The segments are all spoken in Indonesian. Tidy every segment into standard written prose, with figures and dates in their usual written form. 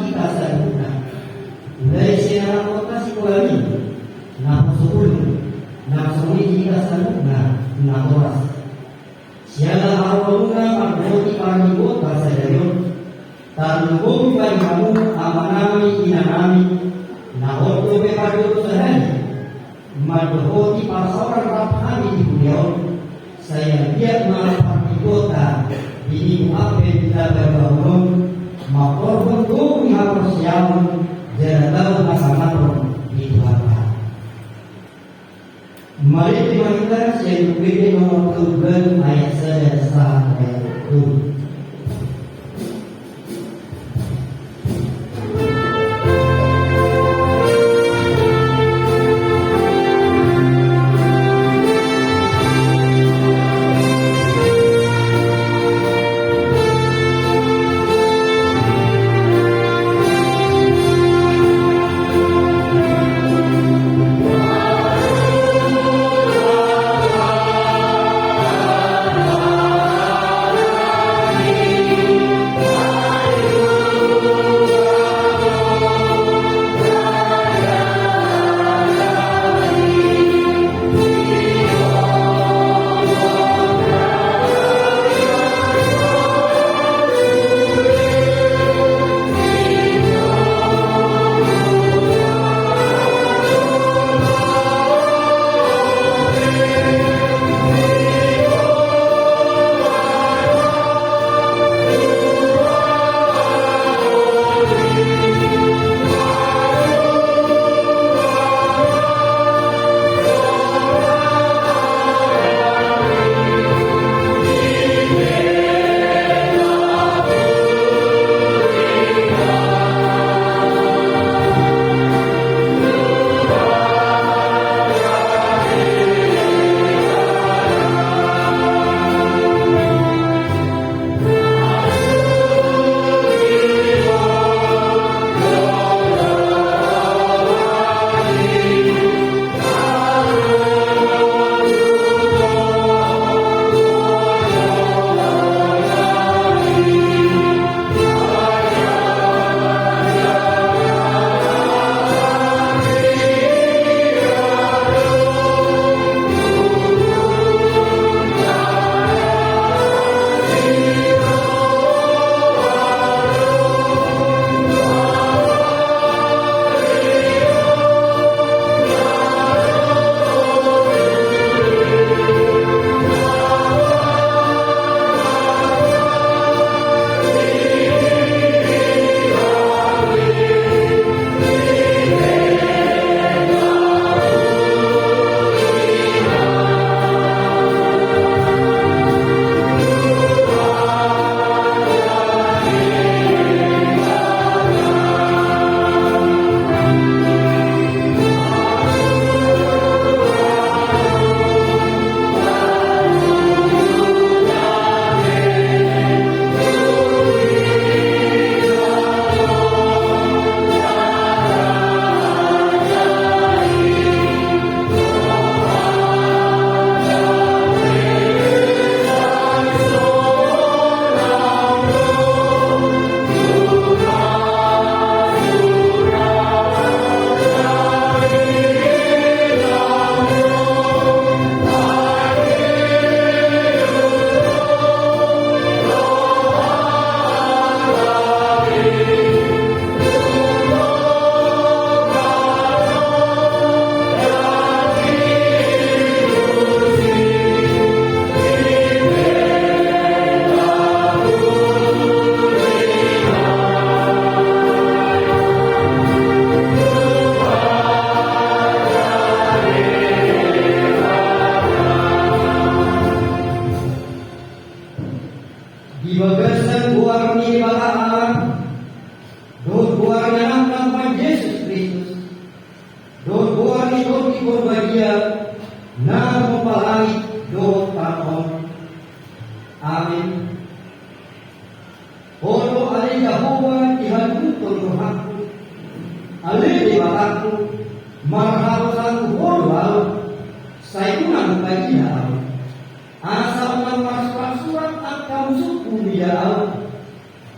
kita sa luna. Ulay siya nakakota si Kuali, nakusukul, nakasuli kita sa luna, nakoras. Siya na araw-luna magboti pangibot sa dayon. Tanubong pa kamu amanami inanami, nahoto pe paduto sa hari. Maghoti para sa orang raphani di beliau. Saya lihat mga pangibota, ini ape kita berbangun, makorban kung harus yaman, jalan masalah di Tuhan. Mari kita yang berbeda nomor 7 ayat 1 sampai 7.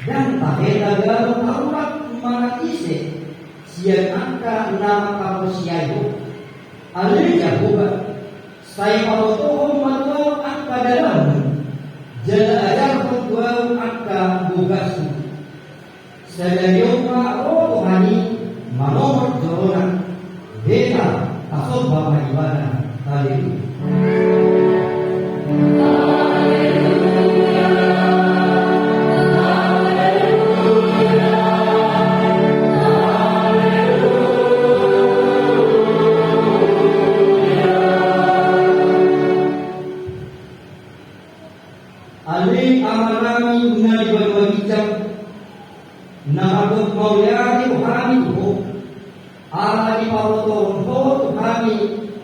Dan tak ada dalam Taurat siang angka nama kamu siayo alih jagoba saya pawotohong matwa angka dalam jala ajar kutuau angka bugasu sedayoma rohani manomor jorona deta tasod bapak ibadah haleluya. Ali amanami ngali bagwagicam na agok maulyari uhami ko ala di pawoto ho tuhami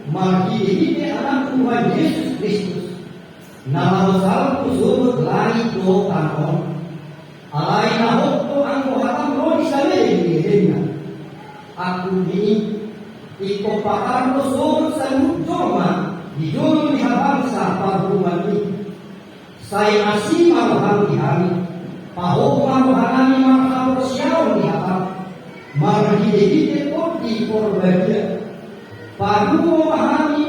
marhihide anak Tuhan Yesus Kristus na marosal kusumut lai do tanon alai na hokto ang muhatam rodi salih aku ini ikopakar ko sumut sa joma di jolo ni habangsa pagruman ni saya asih maruhani kami, pahok maruhani maruhani siaw ni akam, marhide pun di korbagia, paru mahami,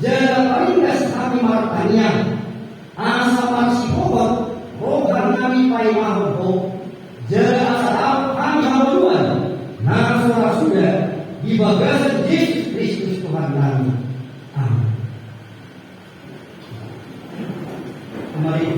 jala paringas kami martanian, asa marsihobot, rohan kami pai mahobo, jala asal kami haluan, nasura sudah di bagasan Yesus Kristus Tuhan kami. Amin. Mari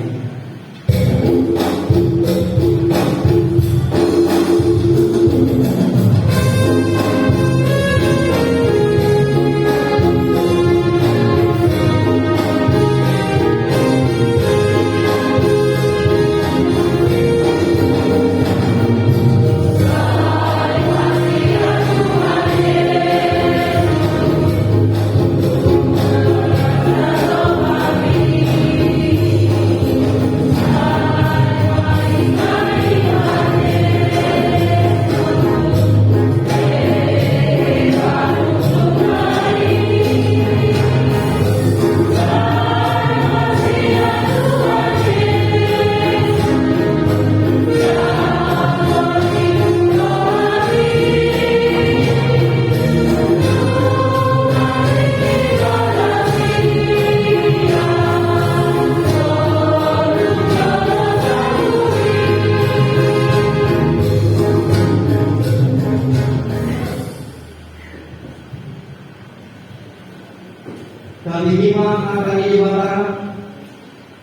kami lima akan ibadah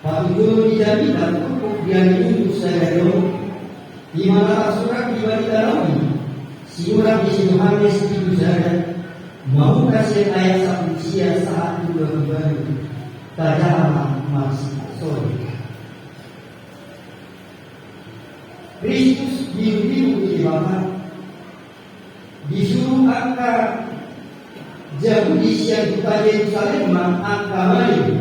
patuju dijadi dan cukup dianiu saya di mana surat tiba di dalam surat di Yohanes itu saja mau kasih ayat satu sia saat dua baru tajam masih sore Kristus diuji ibadah disuruh angka jauh di siang kita Yerusalem angka mari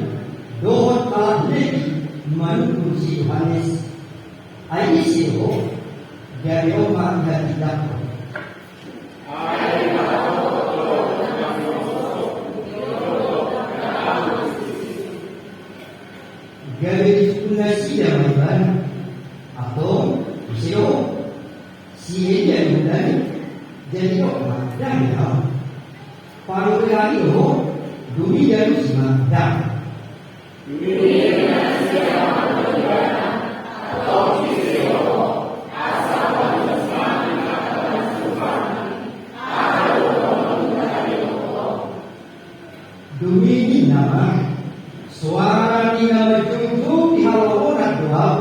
dohot alat lagi menurut si Yohanes ayat siho dari Roma dan tidak garis punasi yang mana atau siho si yang dari jadi Roma dan Roma paru kali ho dunia itu semacam dunia ini nama suara di nama jujur di halaman doa